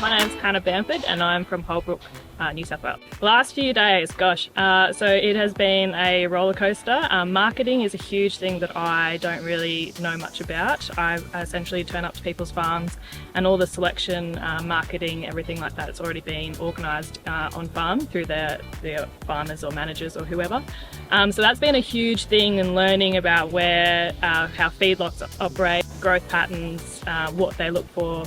My name's Hannah Bamford and I'm from Holbrook, New South Wales. Last few days, so it has been a roller coaster. Marketing is a huge thing that I don't really know much about. I essentially turn up to people's farms and all the selection, marketing, everything like that, it's already been organised on farm through their farmers or managers or whoever. So that's been a huge thing, and learning about how feedlots operate, growth patterns, what they look for,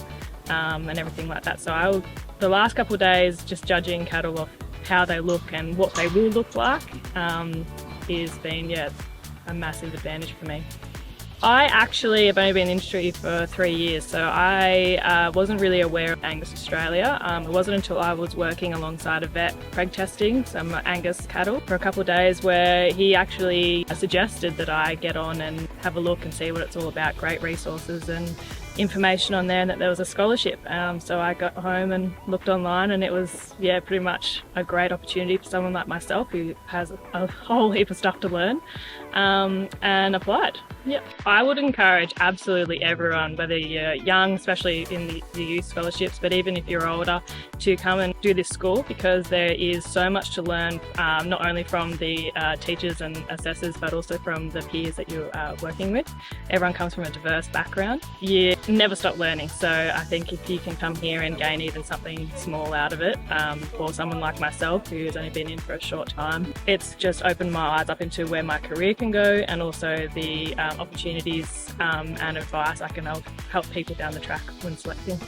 and everything like that. So the last couple of days just judging cattle off how they look and what they will look like has been a massive advantage for me. I actually have only been in the industry for 3 years, so I wasn't really aware of Angus Australia. It wasn't until I was working alongside a vet preg testing some Angus cattle for a couple of days where he actually suggested that I get on and have a look and see what it's all about. Great resources and information on there, and that there was a scholarship. So I got home and looked online, and it was pretty much a great opportunity for someone like myself who has a whole heap of stuff to learn, and applied. I would encourage absolutely everyone, whether you're young, especially in the youth scholarships, but even if you're older, to come and do this school, because there is so much to learn, not only from the teachers and assessors, but also from the peers that you're working with. Everyone comes from a diverse background. You never stop learning, so I think if you can come here and gain even something small out of it, for someone like myself who's only been in for a short time, it's just opened my eyes up into where my career can go, and also the opportunities and advice I can help people down the track when selecting.